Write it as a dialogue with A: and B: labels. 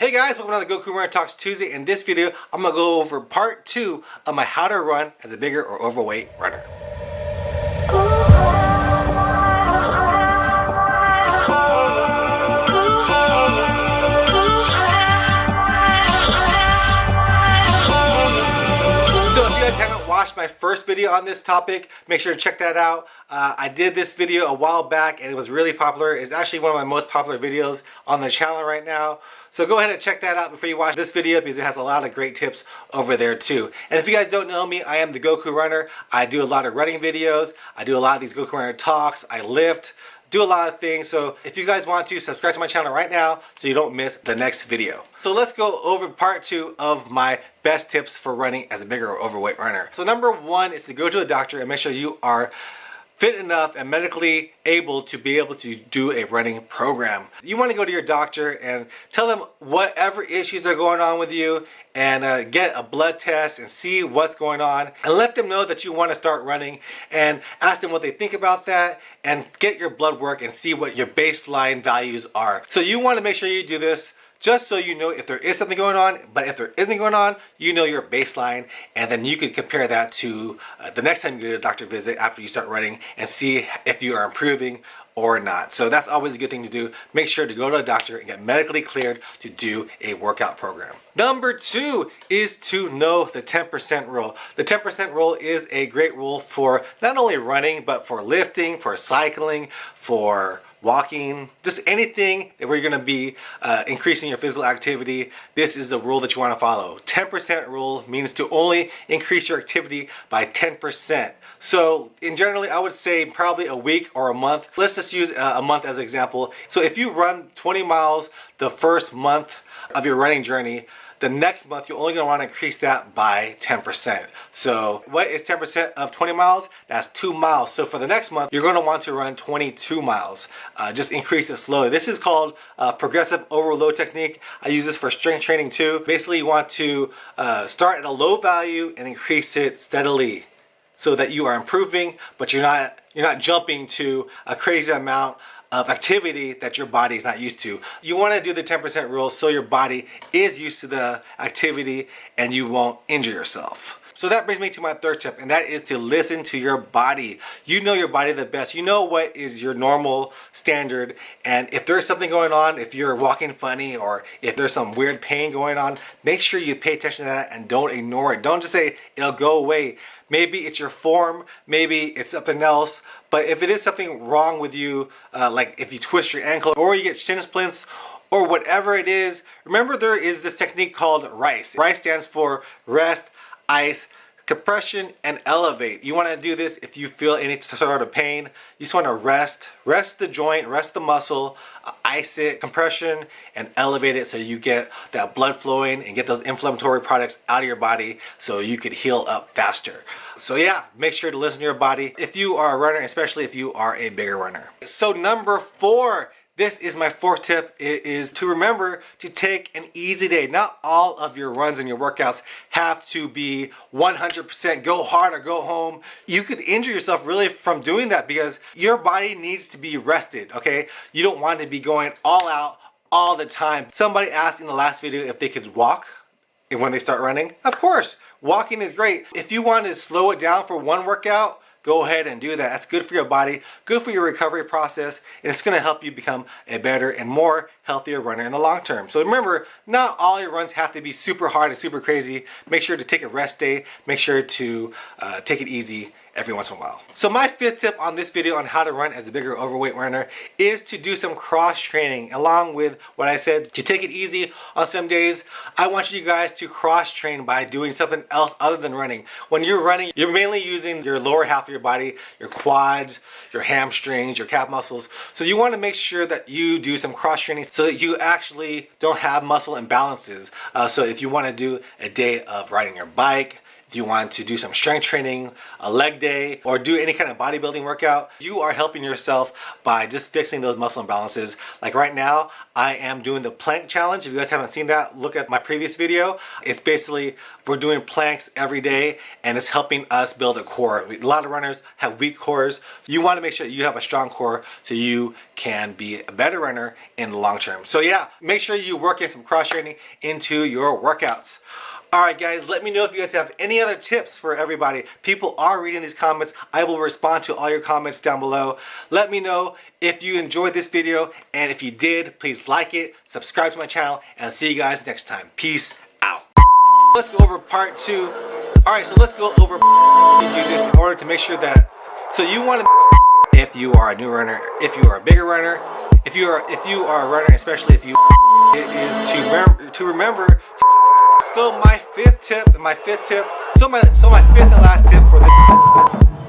A: Hey guys, welcome to the Goku Runner Talks Tuesday. In this video, I'm going to go over part 2 of my how to run as a bigger or overweight runner. So if you guys haven't watched my first video on this topic, make sure to check that out. I did this video a while back and it was really popular. It's actually one of my most popular videos on the channel right now. So go ahead and check that out before you watch this video because it has a lot of great tips over there too. And if you guys don't know me, I am the Goku Runner. I do a lot of running videos. I do a lot of these Goku Runner talks. I lift, do a lot of things. So if you guys want to, subscribe to my channel right now so you don't miss the next video. So let's go over part 2 of my best tips for running as a bigger or overweight runner. So number 1 is to go to a doctor and make sure you are fit enough and medically able to be able to do a running program. You want to go to your doctor and tell them whatever issues are going on with you and get a blood test and see what's going on and let them know that you want to start running and ask them what they think about that and get your blood work and see what your baseline values are. So you want to make sure you do this just so you know if there is something going on, but if there isn't going on, you know your baseline, and then you can compare that to the next time you do a doctor visit after you start running and see if you are improving or not. So that's always a good thing to do. Make sure to go to a doctor and get medically cleared to do a workout program. Number 2 is to know the 10% rule. The 10% rule is a great rule for not only running, but for lifting, for cycling, for walking, just anything where you're going to be increasing your physical activity. This is the rule that you want to follow. 10% rule means to only increase your activity by 10%. So in generally, I would say probably a week or a month. Let's just use a month as an example. So if you run 20 miles the first month of your running journey, the next month, you're only going to want to increase that by 10%. So what is 10% of 20 miles? That's 2 miles. So for the next month, you're going to want to run 22 miles. Just increase it slowly. This is called progressive overload technique. I use this for strength training too. Basically, you want to start at a low value and increase it steadily so that you are improving, but you're not jumping to a crazy amount of activity that your body is not used to. You want to do the 10% rule so your body is used to the activity and you won't injure yourself. So that brings me to my third tip, and that is to listen to your body. You know your body the best. You know what is your normal standard, and if there's something going on, if you're walking funny or if there's some weird pain going on, make sure you pay attention to that and don't ignore it. Don't just say it'll go away. Maybe it's your form, maybe it's something else, but if it is something wrong with you, like if you twist your ankle or you get shin splints or whatever it is, remember there is this technique called RICE. RICE stands for rest, ice, compression, and elevate. You want to do this if you feel any sort of pain. You just want to rest the joint, rest the muscle, ice it, compression, and elevate it so you get that blood flowing and get those inflammatory products out of your body so you could heal up faster. So yeah, make sure to listen to your body if you are a runner, especially if you are a bigger runner. So number 4, this is my fourth tip. It is to remember to take an easy day. Not all of your runs and your workouts have to be 100% go hard or go home. You could injure yourself really from doing that because your body needs to be rested, okay? You don't want to be going all out all the time. Somebody asked in the last video if they could walk when they start running. Of course, walking is great. If you want to slow it down for one workout, go ahead and do that. That's good for your body, good for your recovery process, and it's going to help you become a better and more healthier runner in the long term. So remember, not all your runs have to be super hard and super crazy. Make sure to take a rest day. Make sure to take it easy every once in a while. So my 5th tip on this video on how to run as a bigger overweight runner is to do some cross training. Along with what I said, to take it easy on some days, I want you guys to cross train by doing something else other than running. When you're running, you're mainly using your lower half of your body, your quads, your hamstrings, your calf muscles. So you want to make sure that you do some cross training so that you actually don't have muscle imbalances. So if you want to do a day of riding your bike, if you want to do some strength training, a leg day, or do any kind of bodybuilding workout, you are helping yourself by just fixing those muscle imbalances. Like right now, I am doing the plank challenge. If you guys haven't seen that, look at my previous video. It's basically, we're doing planks every day and it's helping us build a core. A lot of runners have weak cores. You want to make sure you have a strong core so you can be a better runner in the long term. So yeah, make sure you work in some cross training into your workouts. Alright guys, let me know if you guys have any other tips for everybody. People are reading these comments. I will respond to all your comments down below. Let me know if you enjoyed this video, and if you did, please like it, subscribe to my channel, and I'll see you guys next time. Peace out. Let's go over part 2. Alright, so let's go over you do this in order to make sure that, so you want to, if you are a new runner, if you are a bigger runner, if you are a runner, especially if you, it is to remember. So my fifth and last tip for this